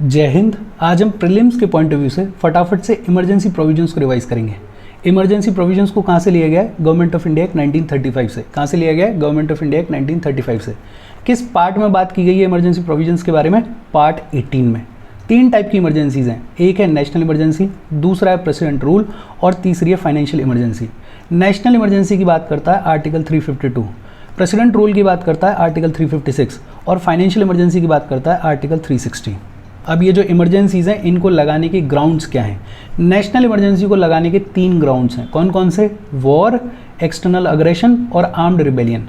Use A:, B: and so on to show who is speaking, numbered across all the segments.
A: जय हिंद। आज हम प्रीलिम्स के पॉइंट ऑफ व्यू से फटाफट से इमरजेंसी प्रोविजंस को रिवाइज करेंगे। इमरजेंसी प्रोविजंस को कहाँ से लिया गया है? गवर्नमेंट ऑफ इंडिया एक्ट 1935 से। कहाँ से लिया गया है? गवर्नमेंट ऑफ इंडिया एक्ट 1935 से। किस पार्ट में बात की गई है इमरजेंसी प्रोविजंस के बारे में? पार्ट 18 में। तीन टाइप की इमरजेंसीज हैं, एक है नेशनल इमरजेंसी, दूसरा है प्रेसिडेंट रूल और तीसरी है फाइनेंशियल इमरजेंसी। नेशनल इमरजेंसी की बात करता है आर्टिकल 352, प्रेसिडेंट रूल की बात करता है आर्टिकल 356 और फाइनेंशियल इमरजेंसी की बात करता है आर्टिकल 360। अब ये जो इमरजेंसीज हैं इनको लगाने के ग्राउंड्स क्या हैं? नेशनल इमरजेंसी को लगाने के तीन ग्राउंड्स हैं। कौन कौन से? वॉर, एक्सटर्नल अग्रेशन और आर्म्ड रिबेलियन।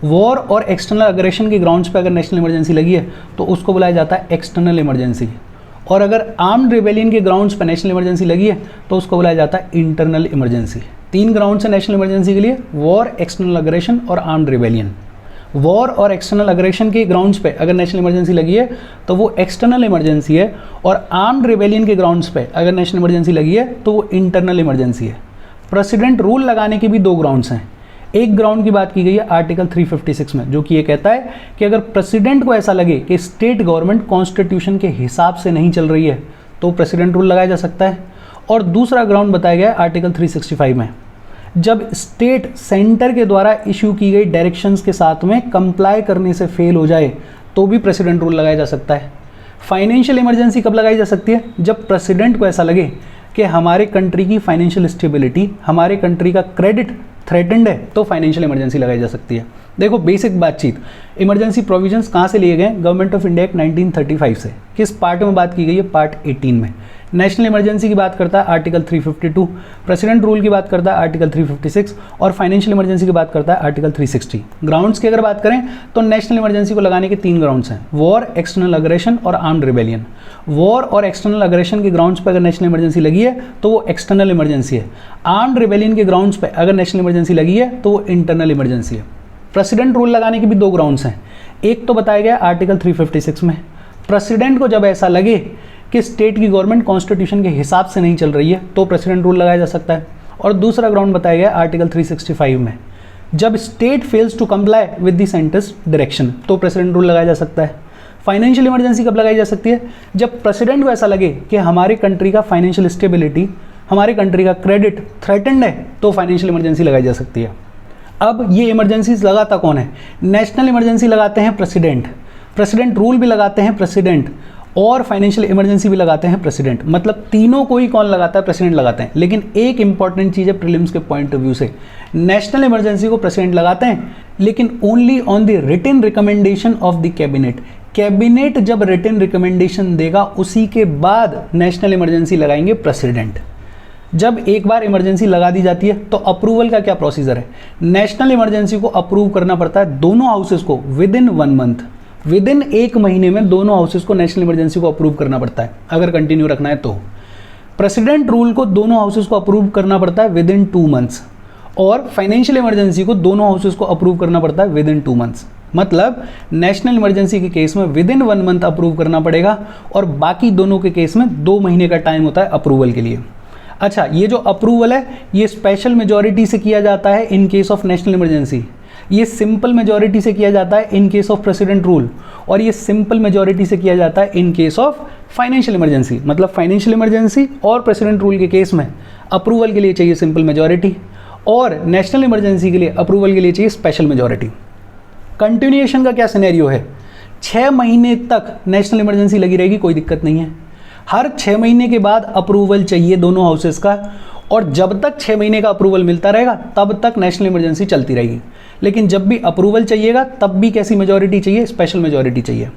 A: वॉर और एक्सटर्नल अग्रेशन के ग्राउंड्स पे अगर नेशनल इमरजेंसी लगी है तो उसको बुलाया जाता है एक्सटर्नल इमरजेंसी, और अगर आर्म्ड रिबेलियन के ग्राउंड्स पर नेशनल इमरजेंसी लगी है तो उसको बुलाया जाता है इंटरनल इमरजेंसी। तीन ग्राउंड्स हैं नेशनल इमरजेंसी के लिए, वॉर, एक्सटर्नल अग्रेशन और आर्म्ड रिबेलियन। वॉर और एक्सटर्नल अग्रेशन के ग्राउंड्स पे अगर नेशनल इमरजेंसी लगी है तो वो एक्सटर्नल इमरजेंसी है, और आर्म्ड रिबेलियन के ग्राउंड्स पे अगर नेशनल इमरजेंसी लगी है तो वो इंटरनल इमरजेंसी है। प्रेसिडेंट रूल लगाने के भी दो ग्राउंड्स हैं। एक ग्राउंड की बात की गई है आर्टिकल 356 में, जो कि ये कहता है कि अगर प्रेसिडेंट को ऐसा लगे कि स्टेट गवर्नमेंट कॉन्स्टिट्यूशन के हिसाब से नहीं चल रही है तो प्रेसिडेंट रूल लगाया जा सकता है। और दूसरा ग्राउंड बताया गया है आर्टिकल 365 में, जब स्टेट सेंटर के द्वारा इशू की गई डायरेक्शंस के साथ में कंप्लाई करने से फेल हो जाए तो भी प्रेसिडेंट रूल लगाया जा सकता है। फाइनेंशियल इमरजेंसी कब लगाई जा सकती है? जब प्रेसिडेंट को ऐसा लगे कि हमारे कंट्री की फाइनेंशियल स्टेबिलिटी, हमारे कंट्री का क्रेडिट थ्रेटेंड है, तो फाइनेंशियल इमरजेंसी लगाई जा सकती है। देखो बेसिक बातचीत, इमरजेंसी प्रोविजंस कहाँ से लिए गए? गवर्नमेंट ऑफ इंडिया एक्ट 1935 से। किस पार्ट में बात की गई है? पार्ट 18 में। नेशनल इमरजेंसी की बात करता है आर्टिकल 352, प्रेसिडेंट रूल की बात करता है आर्टिकल 356 और फाइनेंशियल इमरजेंसी की बात करता है आर्टिकल 360। ग्राउंड्स की अगर बात करें तो नेशनल इमरजेंसी को लगाने के तीन ग्राउंड्स हैं, वॉर, एक्सटर्नल अग्रेशन और आर्म्ड रिबेलियन। वॉर और एक्सटर्नल अग्रेशन के ग्राउंड्स पर अगर नेशनल इमरजेंसी लगी है तो वो एक्सटर्नल इमरजेंसी है। आर्म्ड रिबेलियन के ग्राउंड्स पर अगर नेशनल इमरजेंसी लगी है तो वो इंटरनल इमरजेंसी है। प्रेसिडेंट रूल लगाने के भी दो ग्राउंड्स हैं। एक तो बताया गया आर्टिकल 356 में, प्रेसिडेंट को जब ऐसा लगे कि स्टेट की गवर्नमेंट कॉन्स्टिट्यूशन के हिसाब से नहीं चल रही है तो प्रेसिडेंट रूल लगाया जा सकता है। और दूसरा ग्राउंड बताया गया आर्टिकल 365 में, जब state fails to comply with the centre's direction तो प्रेसिडेंट रूल लगाया जा सकता है। फाइनेंशियल इमरजेंसी कब लगाई जा सकती है? जब प्रेसिडेंट को ऐसा लगे कि हमारी कंट्री का फाइनेंशियल स्टेबिलिटी, हमारी कंट्री का क्रेडिट थ्रेटेंड है, तो फाइनेंशियल इमरजेंसी लगाई जा सकती है। अब ये इमरजेंसीज लगाता कौन है? नेशनल इमरजेंसी लगाते हैं प्रेसिडेंट, प्रेसिडेंट रूल भी लगाते हैं प्रेसिडेंट, और फाइनेंशियल इमरजेंसी भी लगाते हैं प्रेसिडेंट। मतलब तीनों को ही कौन लगाता है? प्रेसिडेंट लगाते हैं। लेकिन एक इंपॉर्टेंट चीज़ है प्रीलिम्स के पॉइंट ऑफ व्यू से, नेशनल इमरजेंसी को प्रेसिडेंट लगाते हैं लेकिन only on the written recommendation of the cabinet. Cabinet जब रिटन रिकमेंडेशन देगा उसी के बाद नेशनल इमरजेंसी लगाएंगे प्रेसिडेंट। जब एक बार इमरजेंसी लगा दी जाती है तो अप्रूवल का क्या प्रोसीजर है? नेशनल इमरजेंसी को अप्रूव करना पड़ता है दोनों हाउसेस को with in 1 month. With in 1 महीने में दोनों हाउसेस को नेशनल इमरजेंसी को अप्रूव करना पड़ता है अगर कंटिन्यू रखना है तो। प्रेसिडेंट रूल को दोनों हाउसेस को अप्रूव करना पड़ता है विद इन 2 मंथ्स, और फाइनेंशियल इमरजेंसी को दोनों हाउसेस को अप्रूव करना पड़ता है विद इन 2 मंथ्स। मतलब नेशनल इमरजेंसी के केस में विद इन 1 मंथ अप्रूव करना पड़ेगा, और बाकी दोनों के केस में 2 महीने का टाइम होता है अप्रूवल के लिए। अच्छा, ये जो अप्रूवल है ये स्पेशल मेजॉरिटी से किया जाता है in case of national emergency, ये सिंपल मेजॉरिटी से किया जाता है in case of president rule, और ये सिंपल मेजॉरिटी से किया जाता है in case of financial emergency. मतलब फाइनेंशियल इमरजेंसी और प्रेसिडेंट रूल के केस में अप्रूवल के लिए चाहिए सिंपल मेजॉरिटी, और नेशनल इमरजेंसी के लिए अप्रूवल के लिए चाहिए स्पेशल मेजॉरिटी। कंटिन्यूएशन का क्या सिनेरियो है? 6 महीने तक नेशनल इमरजेंसी लगी रहेगी, कोई दिक्कत नहीं है। हर 6 महीने के बाद अप्रूवल चाहिए दोनों हाउसेस का, और जब तक 6 महीने का अप्रूवल मिलता रहेगा तब तक नेशनल इमरजेंसी चलती रहेगी। लेकिन जब भी अप्रूवल चाहिएगा तब भी कैसी मेजॉरिटी चाहिए? स्पेशल मेजॉरिटी चाहिए।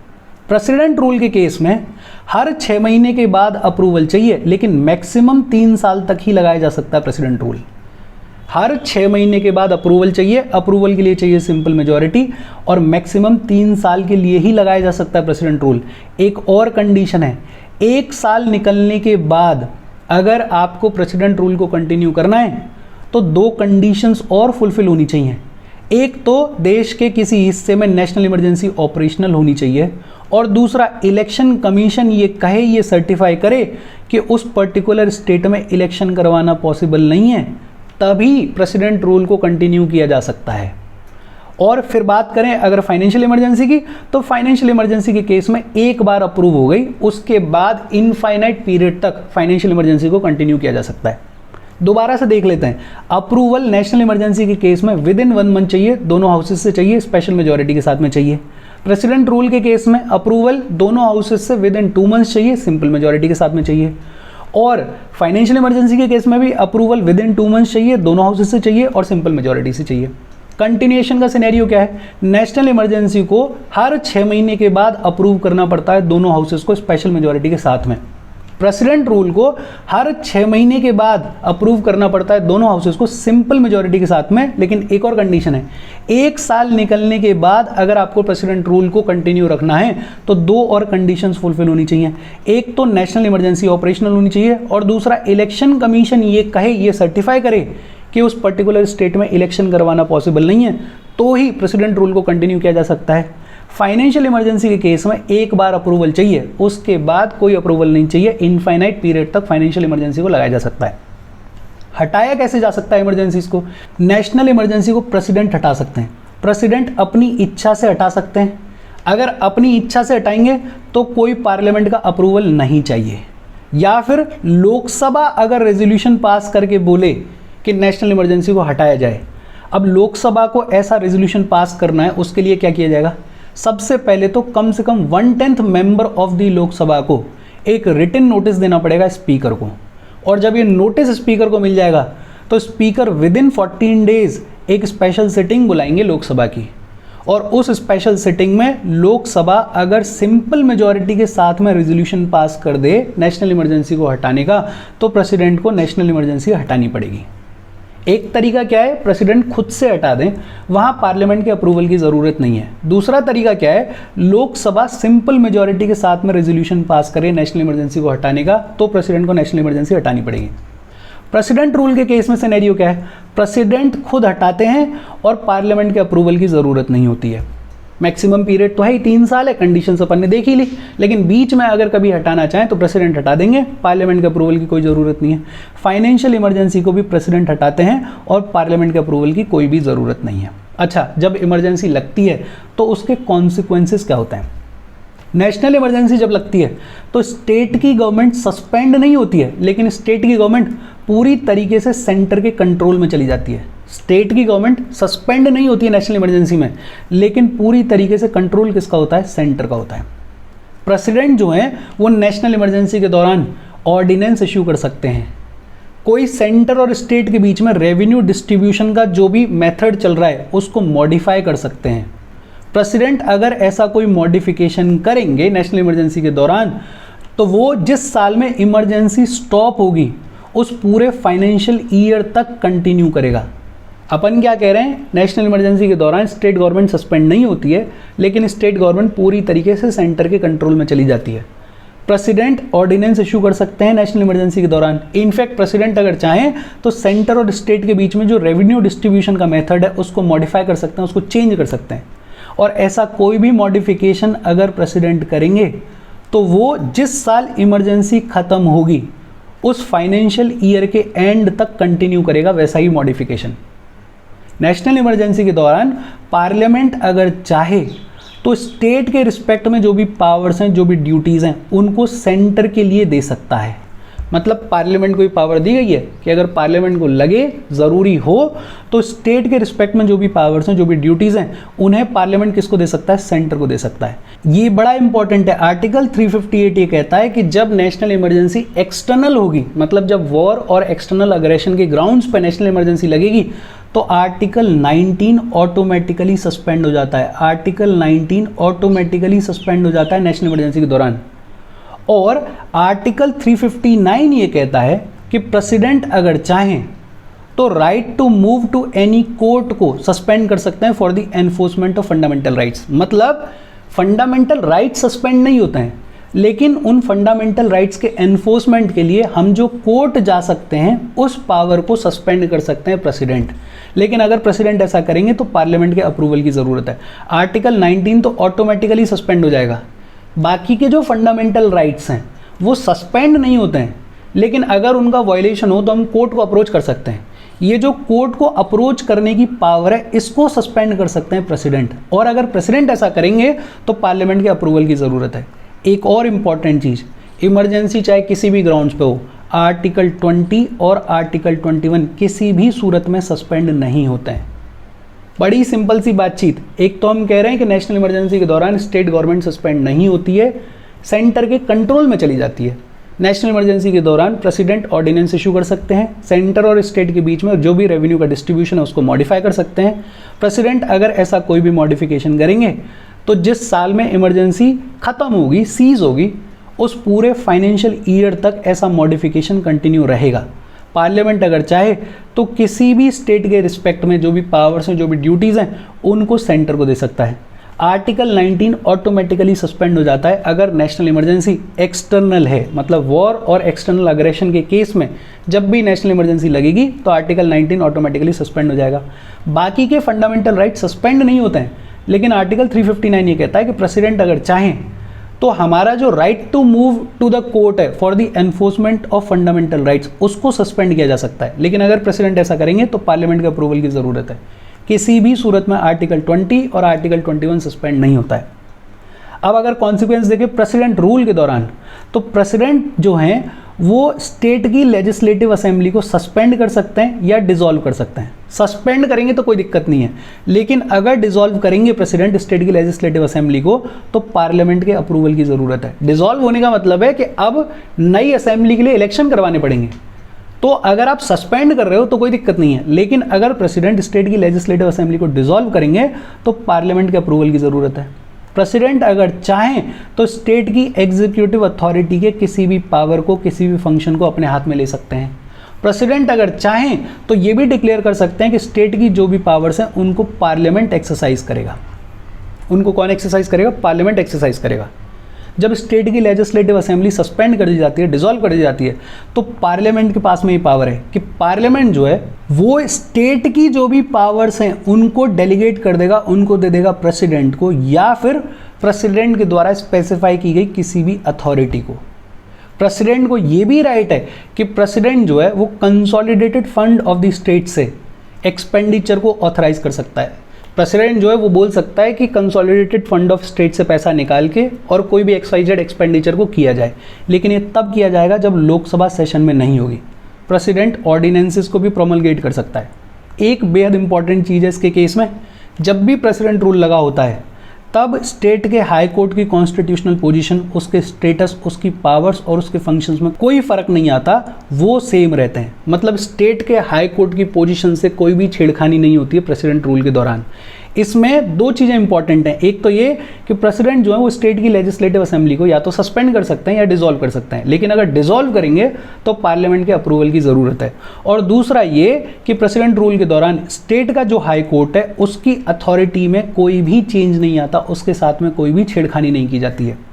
A: प्रेसिडेंट रूल के केस में हर 6 महीने के बाद अप्रूवल चाहिए, लेकिन मैक्सिमम 3 साल तक ही लगाया जा सकता है प्रेसिडेंट रूल। हर 6 महीने के बाद अप्रूवल चाहिए, अप्रूवल के लिए चाहिए सिंपल मेजॉरिटी, और मैक्सिमम 3 साल के लिए ही लगाया जा सकता है प्रेसिडेंट रूल। एक और कंडीशन है, 1 साल निकलने के बाद अगर आपको प्रेसिडेंट रूल को कंटिन्यू करना है तो 2 कंडीशंस और फुलफिल होनी चाहिए। एक तो देश के किसी हिस्से में नेशनल इमरजेंसी ऑपरेशनल होनी चाहिए, और दूसरा इलेक्शन कमीशन ये कहे, ये सर्टिफाई करे कि उस पर्टिकुलर स्टेट में इलेक्शन करवाना पॉसिबल नहीं है, तभी प्रेसिडेंट रूल को कंटिन्यू किया जा सकता है। और फिर बात करें अगर फाइनेंशियल इमरजेंसी की, तो फाइनेंशियल इमरजेंसी के केस में एक बार अप्रूव हो गई, उसके बाद इनफाइनाइट पीरियड तक फाइनेंशियल इमरजेंसी को कंटिन्यू किया जा सकता है। दोबारा से देख लेते हैं। अप्रूवल नेशनल इमरजेंसी के केस में विद इन 1 मंथ चाहिए, दोनों हाउसेस से चाहिए, स्पेशल मेजॉरिटी के साथ में चाहिए। प्रेसिडेंट रूल के केस में अप्रूवल दोनों हाउसेस से विद इन 2 मंथ्स चाहिए, सिंपल मेजॉरिटी के साथ में चाहिए। और फाइनेंशियल इमरजेंसी के केस में भी अप्रूवल विद इन 2 मंथ्स चाहिए, दोनों हाउसेस से चाहिए और सिंपल मेजॉरिटी से चाहिए। कंटिन्यूएशन का सिनेरियो क्या है? नेशनल इमरजेंसी को हर 6 महीने के बाद अप्रूव करना पड़ता है दोनों हाउसेस को स्पेशल मेजॉरिटी के साथ में। प्रेसिडेंट रूल को हर 6 महीने के बाद अप्रूव करना पड़ता है दोनों हाउसेस को सिंपल मेजॉरिटी के साथ में, लेकिन एक और कंडीशन है, 1 साल निकलने के बाद अगर आपको प्रेसिडेंट रूल को कंटिन्यू रखना है तो 2 और कंडीशंस फुलफिल होनी चाहिए। एक तो नेशनल इमरजेंसी ऑपरेशनल होनी चाहिए और दूसरा इलेक्शन कमीशन ये कहे, ये सर्टिफाई करे कि उस पर्टिकुलर स्टेट में इलेक्शन करवाना पॉसिबल नहीं है, तो ही प्रेसिडेंट रूल को कंटिन्यू किया जा सकता है। फाइनेंशियल इमरजेंसी के केस में एक बार अप्रूवल चाहिए, उसके बाद कोई अप्रूवल नहीं चाहिए, इनफाइनाइट पीरियड तक फाइनेंशियल इमरजेंसी को लगाया जा सकता है। हटाया कैसे जा सकता है इमरजेंसीज को? नेशनल इमरजेंसी को प्रेसिडेंट हटा सकते हैं, प्रेसिडेंट अपनी इच्छा से हटा सकते हैं। अगर अपनी इच्छा से हटाएंगे तो कोई पार्लियामेंट का अप्रूवल नहीं चाहिए, या फिर लोकसभा अगर रेजोल्यूशन पास करके बोले कि नेशनल इमरजेंसी को हटाया जाए। अब लोकसभा को ऐसा रेजोल्यूशन पास करना है, उसके लिए क्या किया जाएगा? सबसे पहले तो कम से कम 1/10 मेंबर ऑफ द लोकसभा को एक रिटन नोटिस देना पड़ेगा स्पीकर को, और जब ये नोटिस स्पीकर को मिल जाएगा तो स्पीकर विद इन 14 डेज एक स्पेशल सिटिंग बुलाएंगे लोकसभा की, और उस स्पेशल सिटिंग में लोकसभा अगर सिंपल मेजॉरिटी के साथ में रेजोल्यूशन पास कर दे नेशनल इमरजेंसी को हटाने का, तो प्रेसिडेंट को नेशनल इमरजेंसी हटानी पड़ेगी। एक तरीका क्या है? प्रेसिडेंट खुद से हटा दें, वहां पार्लियामेंट के अप्रूवल की ज़रूरत नहीं है। दूसरा तरीका क्या है? लोकसभा सिंपल मेजॉरिटी के साथ में रेजोल्यूशन पास करे नेशनल इमरजेंसी को हटाने का, तो प्रेसिडेंट को नेशनल इमरजेंसी हटानी पड़ेगी। प्रेसिडेंट रूल के केस में सिनेरियो क्या है? प्रेसिडेंट खुद हटाते हैं और पार्लियामेंट के अप्रूवल की ज़रूरत नहीं होती है। मैक्सिमम पीरियड तो है ही 3 साल है, कंडीशंस अपन ने देख ही ली, लेकिन बीच में अगर कभी हटाना चाहें तो प्रेसिडेंट हटा देंगे, पार्लियामेंट के अप्रूवल की कोई ज़रूरत नहीं है। फाइनेंशियल इमरजेंसी को भी प्रेसिडेंट हटाते हैं और पार्लियामेंट के अप्रूवल की कोई भी ज़रूरत नहीं है। अच्छा, जब इमरजेंसी लगती है तो उसके कॉन्सिक्वेंसेस क्या होते हैं? नेशनल इमरजेंसी जब लगती है तो स्टेट की गवर्नमेंट सस्पेंड नहीं होती है, लेकिन स्टेट की गवर्नमेंट पूरी तरीके से सेंटर के कंट्रोल में चली जाती है। स्टेट की गवर्नमेंट सस्पेंड नहीं होती है नेशनल इमरजेंसी में, लेकिन पूरी तरीके से कंट्रोल किसका होता है? सेंटर का होता है। प्रेसिडेंट जो है वो नेशनल इमरजेंसी के दौरान ऑर्डिनेंस इश्यू कर सकते हैं। कोई सेंटर और स्टेट के बीच में रेवेन्यू डिस्ट्रीब्यूशन का जो भी मेथड चल रहा है उसको मॉडिफाई कर सकते हैं। प्रेसिडेंट अगर ऐसा कोई मॉडिफिकेशन करेंगे नेशनल इमरजेंसी के दौरान, तो वो जिस साल में इमरजेंसी स्टॉप होगी उस पूरे फाइनेंशियल ईयर तक कंटिन्यू करेगा। अपन क्या कह रहे हैं? नेशनल इमरजेंसी के दौरान स्टेट गवर्नमेंट सस्पेंड नहीं होती है, लेकिन स्टेट गवर्नमेंट पूरी तरीके से सेंटर के कंट्रोल में चली जाती है। प्रेसिडेंट ऑर्डिनेंस इशू कर सकते हैं नेशनल इमरजेंसी के दौरान। इनफैक्ट प्रेसिडेंट अगर चाहें तो सेंटर और स्टेट के बीच में जो रेवेन्यू डिस्ट्रीब्यूशन का मेथड है उसको मॉडिफाई कर सकते हैं, उसको चेंज कर सकते हैं। और ऐसा कोई भी मॉडिफिकेशन अगर प्रेसिडेंट करेंगे तो वो जिस साल इमरजेंसी खत्म होगी उस फाइनेंशियल ईयर के एंड तक कंटिन्यू करेगा वैसा ही मॉडिफिकेशन। नेशनल इमरजेंसी के दौरान पार्लियामेंट अगर चाहे तो स्टेट के रिस्पेक्ट में जो भी पावर्स हैं, जो भी ड्यूटीज़ हैं, उनको सेंटर के लिए दे सकता है। मतलब पार्लियामेंट को भी पावर दी गई है कि अगर पार्लियामेंट को लगे ज़रूरी हो तो स्टेट के रिस्पेक्ट में जो भी पावर्स हैं, जो भी ड्यूटीज़ हैं, उन्हें पार्लियामेंट किसको दे सकता है? सेंटर को दे सकता है। ये बड़ा इंपॉर्टेंट है। आर्टिकल 358 ये कहता है कि जब नेशनल इमरजेंसी एक्सटर्नल होगी, मतलब जब वॉर और एक्सटर्नल अग्रेशन के ग्राउंड्स पर नेशनल इमरजेंसी लगेगी, तो आर्टिकल 19 ऑटोमेटिकली सस्पेंड हो जाता है। आर्टिकल 19 ऑटोमेटिकली सस्पेंड हो जाता है नेशनल इमरजेंसी के दौरान। और आर्टिकल 359 ये कहता है कि प्रेसिडेंट अगर चाहें तो right to move to any court को सस्पेंड कर सकते हैं for the enforcement of fundamental rights. मतलब फंडामेंटल राइट्स सस्पेंड नहीं होते हैं, लेकिन उन फंडामेंटल राइट्स के एनफोर्समेंट के लिए हम जो कोर्ट जा सकते हैं उस पावर को सस्पेंड कर सकते हैं प्रेसिडेंट। लेकिन अगर प्रेसिडेंट ऐसा करेंगे तो पार्लियामेंट के अप्रूवल की ज़रूरत है। आर्टिकल 19 तो ऑटोमेटिकली सस्पेंड हो जाएगा। बाकी के जो फंडामेंटल राइट्स हैं वो सस्पेंड नहीं होते हैं, लेकिन अगर उनका वायलेशन हो तो हम कोर्ट को अप्रोच कर सकते हैं। ये जो कोर्ट को अप्रोच करने की पावर है इसको सस्पेंड कर सकते हैं प्रेसिडेंट, और अगर प्रेसिडेंट ऐसा करेंगे तो पार्लियामेंट के अप्रूवल की ज़रूरत है। एक और इम्पॉर्टेंट चीज़, इमरजेंसी चाहे किसी भी ग्राउंड्स पे हो, आर्टिकल 20 और आर्टिकल 21 किसी भी सूरत में सस्पेंड नहीं होते हैं। बड़ी सिंपल सी बातचीत, एक तो हम कह रहे हैं कि नेशनल इमरजेंसी के दौरान स्टेट गवर्नमेंट सस्पेंड नहीं होती है, सेंटर के कंट्रोल में चली जाती है। नेशनल इमरजेंसी के दौरान प्रेसिडेंट ऑर्डिनेंस इशू कर सकते हैं, सेंटर और स्टेट के बीच में जो भी रेवेन्यू का डिस्ट्रीब्यूशन है उसको मॉडिफाई कर सकते हैं। प्रेसिडेंट अगर ऐसा कोई भी मॉडिफिकेशन करेंगे तो जिस साल में इमरजेंसी खत्म होगी, सीज होगी, उस पूरे फाइनेंशियल ईयर तक ऐसा मॉडिफिकेशन कंटिन्यू रहेगा। पार्लियामेंट अगर चाहे तो किसी भी स्टेट के रिस्पेक्ट में जो भी पावर्स हैं, जो भी ड्यूटीज़ हैं, उनको सेंटर को दे सकता है। आर्टिकल 19 ऑटोमेटिकली सस्पेंड हो जाता है अगर नेशनल इमरजेंसी एक्सटर्नल है, मतलब वॉर और एक्सटर्नल अग्रेशन के केस में जब भी नेशनल इमरजेंसी लगेगी तो आर्टिकल 19 ऑटोमेटिकली सस्पेंड हो जाएगा। बाकी के फंडामेंटल राइट सस्पेंड नहीं होते हैं, लेकिन आर्टिकल 359 ये कहता है कि प्रेसिडेंट अगर चाहें तो हमारा जो right to move to the court है for the enforcement of fundamental rights, उसको सस्पेंड किया जा सकता है। लेकिन अगर प्रेसिडेंट ऐसा करेंगे तो पार्लियामेंट के अप्रूवल की ज़रूरत है। किसी भी सूरत में आर्टिकल 20 और आर्टिकल 21 सस्पेंड नहीं होता है। अब अगर कॉन्सिक्वेंस देखें प्रेसिडेंट रूल के दौरान, तो प्रेसिडेंट जो हैं वो स्टेट की लेजिस्लेटिव असेंबली को सस्पेंड कर सकते हैं या डिसॉल्व कर सकते हैं। सस्पेंड करेंगे तो कोई दिक्कत नहीं है, लेकिन अगर डिसॉल्व करेंगे प्रेसिडेंट स्टेट की लेजिस्लेटिव असेंबली को तो पार्लियामेंट के अप्रूवल की ज़रूरत है। डिसॉल्व होने का मतलब है कि अब नई असेंबली के लिए इलेक्शन करवाने पड़ेंगे। तो अगर आप सस्पेंड कर रहे हो तो कोई दिक्कत नहीं है, लेकिन अगर प्रेसिडेंट स्टेट की लेजिस्लेटिव असेंबली को डिसॉल्व करेंगे तो पार्लियामेंट के अप्रूवल की ज़रूरत है। प्रेसिडेंट अगर चाहें तो स्टेट की एग्जीक्यूटिव अथॉरिटी के किसी भी पावर को, किसी भी फंक्शन को अपने हाथ में ले सकते हैं। प्रेसिडेंट अगर चाहें तो ये भी डिक्लेयर कर सकते हैं कि स्टेट की जो भी पावर्स हैं उनको पार्लियामेंट एक्सरसाइज करेगा। उनको कौन एक्सरसाइज करेगा? पार्लियामेंट एक्सरसाइज करेगा। जब स्टेट की लेजिस्लेटिव असेंबली सस्पेंड कर दी जाती है, डिसॉल्व कर दी जाती है, तो पार्लियामेंट के पास में ये पावर है कि पार्लियामेंट जो है वो स्टेट की जो भी पावर्स हैं उनको डेलीगेट कर देगा, उनको दे देगा प्रेसिडेंट को, या फिर प्रेसिडेंट के द्वारा स्पेसिफाई की गई किसी भी अथॉरिटी को। प्रेसिडेंट को ये भी राइट है कि प्रेसिडेंट जो है वो consolidated fund of the state से एक्सपेंडिचर को ऑथराइज कर सकता है। प्रेसिडेंट जो है वो बोल सकता है कि कंसोलिडेटेड फंड ऑफ स्टेट से पैसा निकाल के और कोई भी एक्सवाइजेड एक्सपेंडिचर को किया जाए, लेकिन ये तब किया जाएगा जब लोकसभा सेशन में नहीं होगी। प्रेसिडेंट ऑर्डिनेंसेस को भी प्रोमलगेट कर सकता है। एक बेहद इंपॉर्टेंट चीज़ है इसके केस में, जब भी प्रेसिडेंट रूल लगा होता है तब स्टेट के हाई कोर्ट की कॉन्स्टिट्यूशनल पोजीशन, उसके स्टेटस, उसकी पावर्स और उसके फंक्शंस में कोई फर्क नहीं आता, वो सेम रहते हैं। मतलब स्टेट के हाई कोर्ट की पोजीशन से कोई भी छेड़खानी नहीं होती है प्रेसिडेंट रूल के दौरान। इसमें दो चीज़ें इंपॉर्टेंट हैं। एक तो ये कि प्रेसिडेंट जो है वो स्टेट की लेजिस्लेटिव असेंबली को या तो सस्पेंड कर सकते हैं या डिसॉल्व कर सकते हैं, लेकिन अगर डिसॉल्व करेंगे तो पार्लियामेंट के अप्रूवल की ज़रूरत है। और दूसरा ये कि प्रेसिडेंट रूल के दौरान स्टेट का जो हाई कोर्ट है उसकी अथॉरिटी में कोई भी चेंज नहीं आता, उसके साथ में कोई भी छेड़खानी नहीं की जाती है।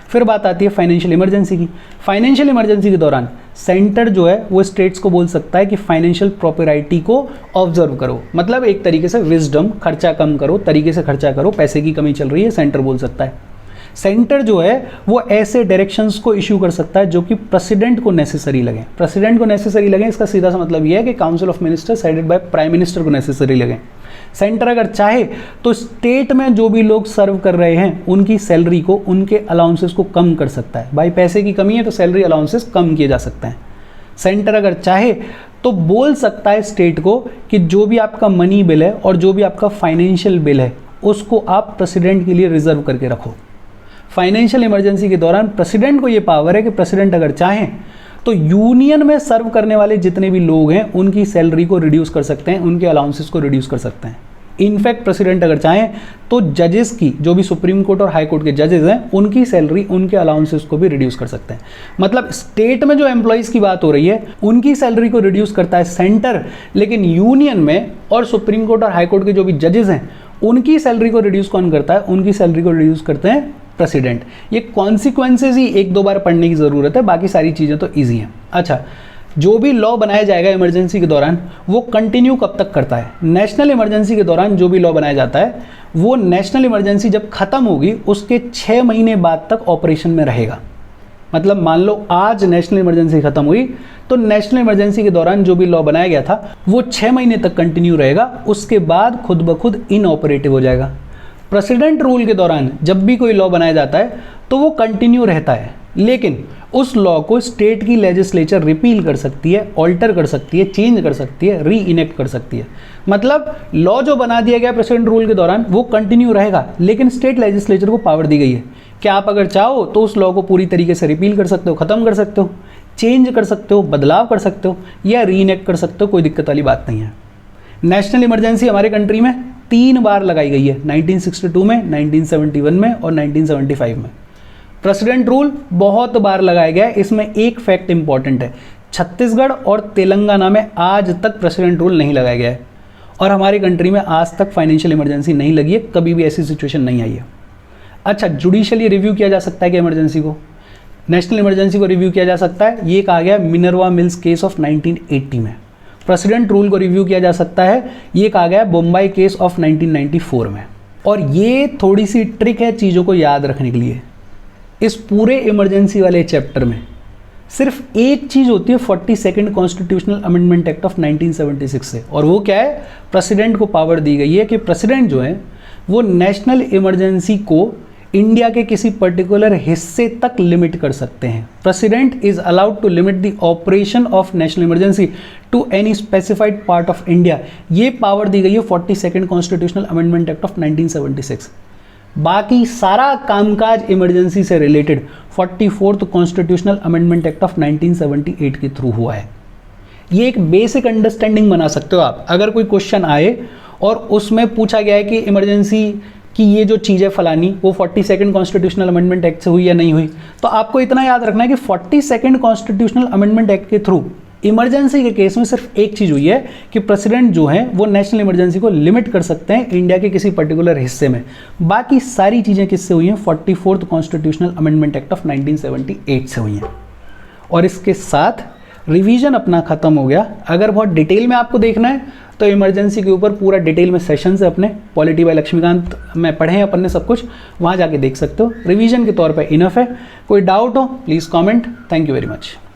A: फिर बात आती है फाइनेंशियल इमरजेंसी की। फाइनेंशियल इमरजेंसी के दौरान सेंटर जो है वो स्टेट्स को बोल सकता है कि फाइनेंशियल प्रॉपर्टी को ऑब्जर्व करो, मतलब एक तरीके से विजडम, खर्चा कम करो, तरीके से खर्चा करो, पैसे की कमी चल रही है, सेंटर बोल सकता है। सेंटर जो है वो ऐसे डायरेक्शंस को इशू कर सकता है जो कि प्रेसिडेंट को नेसेसरी लगे। प्रेसिडेंट को नेसेसरी लगे इसका सीधा सा मतलब ये है कि council of ministers headed by prime minister को नेसेसरी लगे। सेंटर अगर चाहे तो स्टेट में जो भी लोग सर्व कर रहे हैं उनकी सैलरी को, उनके अलाउंसेस को कम कर सकता है। भाई पैसे की कमी है तो सैलरी अलाउंसेस कम किए जा सकते हैं। सेंटर अगर चाहे तो बोल सकता है स्टेट को कि जो भी आपका मनी बिल है और जो भी आपका फाइनेंशियल बिल है उसको आप प्रेसिडेंट के लिए रिजर्व करके रखो। फाइनेंशियल इमरजेंसी के दौरान प्रेसिडेंट को ये पावर है कि प्रेसिडेंट अगर चाहें तो यूनियन में सर्व करने वाले जितने भी लोग हैं उनकी सैलरी को रिड्यूस कर सकते हैं, उनके अलाउंसेस को रिड्यूस कर सकते हैं। इनफैक्ट प्रेसिडेंट अगर चाहें तो जजेस की, जो भी सुप्रीम कोर्ट और हाई कोर्ट के जजेस हैं, उनकी सैलरी, उनके अलाउंसेस को भी रिड्यूस कर सकते हैं। मतलब स्टेट में जो एम्प्लॉइज की बात हो रही है उनकी सैलरी को रिड्यूस करता है सेंटर, लेकिन यूनियन में और सुप्रीम कोर्ट और हाई कोर्ट के जो भी जजेस हैं उनकी सैलरी को रिड्यूस कौन करता है? उनकी सैलरी को रिड्यूस करते हैं प्रेसिडेंट। ये कॉन्सिक्वेंसेज ही एक दो बार पढ़ने की ज़रूरत है, बाकी सारी चीज़ें तो ईजी हैं। अच्छा, जो भी लॉ बनाया जाएगा इमरजेंसी के दौरान वो कंटिन्यू कब तक करता है? नेशनल इमरजेंसी के दौरान जो भी लॉ बनाया जाता है वो नेशनल इमरजेंसी जब खत्म होगी उसके 6 महीने बाद तक ऑपरेशन में रहेगा। मतलब मान लो आज नेशनल इमरजेंसी खत्म हुई तो नेशनल इमरजेंसी के दौरान जो भी लॉ बनाया गया था वो 6 महीने तक कंटिन्यू रहेगा, उसके बाद खुद ब खुद इनऑपरेटिव हो जाएगा। प्रेसिडेंट रूल के दौरान जब भी कोई लॉ बनाया जाता है तो वो कंटिन्यू रहता है, लेकिन उस लॉ को स्टेट की लेजिस्लेचर रिपील कर सकती है, ऑल्टर कर सकती है, चेंज कर सकती है, री इनेक्ट कर सकती है। मतलब लॉ जो बना दिया गया प्रेसिडेंट रूल के दौरान वो कंटिन्यू रहेगा, लेकिन स्टेट लेजिस्लेचर को पावर दी गई है कि आप अगर चाहो तो उस लॉ को पूरी तरीके से रिपील कर सकते हो, ख़त्म कर सकते हो, चेंज कर सकते हो, बदलाव कर सकते हो या री इनेक्ट कर सकते हो, कोई दिक्कत वाली बात नहीं है। नेशनल इमरजेंसी हमारे कंट्री में 3 बार लगाई गई है, 1962 में, 1971 में और 1975 में। प्रेसिडेंट रूल बहुत बार लगाया गया है। इसमें एक फैक्ट इंपॉर्टेंट है, छत्तीसगढ़ और तेलंगाना में आज तक प्रेसिडेंट रूल नहीं लगाया गया है और हमारी कंट्री में आज तक फाइनेंशियल इमरजेंसी नहीं लगी है, कभी भी ऐसी सिचुएशन नहीं आई है। अच्छा, जुडिशियली रिव्यू किया जा सकता है कि इमरजेंसी को, नेशनल इमरजेंसी को रिव्यू किया जा सकता है, ये कहा गया मिनर्वा मिल्स केस ऑफ 1980 में। प्रेसिडेंट रूल को रिव्यू किया जा सकता है, ये कहा गया बम्बई केस ऑफ 1994 में। और ये थोड़ी सी ट्रिक है चीज़ों को याद रखने के लिए। इस पूरे इमरजेंसी वाले चैप्टर में सिर्फ एक चीज़ होती है 42nd constitutional amendment act of 1976 से, और वो क्या है, प्रेसिडेंट को पावर दी गई है कि प्रेसिडेंट जो है वो नेशनल इमरजेंसी को इंडिया के किसी पर्टिकुलर हिस्से तक लिमिट कर सकते हैं। President is allowed to limit the operation of national emergency to any specified part of India. ये पावर दी गई है 42nd constitutional amendment act of 1976। बाकी सारा कामकाज इमरजेंसी से related 44th constitutional amendment act of 1978 के थ्रू हुआ है। ये एक बेसिक अंडरस्टैंडिंग बना सकते हो आप। अगर कोई क्वेश्चन आए और उसमें पूछा गया है कि इमरजेंसी कि ये जो चीज़ है फलानी वो 42nd कॉन्स्टिट्यूशनल अमेंडमेंट एक्ट से हुई या नहीं हुई, तो आपको इतना याद रखना है कि 42nd कॉन्स्टिट्यूशनल अमेंडमेंट एक्ट के थ्रू इमरजेंसी के केस में सिर्फ एक चीज़ हुई है कि प्रेसिडेंट जो है वो नेशनल इमरजेंसी को लिमिट कर सकते हैं इंडिया के किसी पर्टिकुलर हिस्से में। बाकी सारी चीज़ें किससे हुई हैं, 44th constitutional amendment act of 1978 से हुई हैं। और इसके साथ रिवीजन अपना ख़त्म हो गया। अगर बहुत डिटेल में आपको देखना है तो इमरजेंसी के ऊपर पूरा डिटेल में सेशन है अपने पॉलिटी बाय लक्ष्मीकांत में पढ़े हैं अपन ने सब कुछ, वहाँ जाके देख सकते हो। रिवीजन के तौर पे इनफ है। कोई डाउट हो please comment. Thank you very much.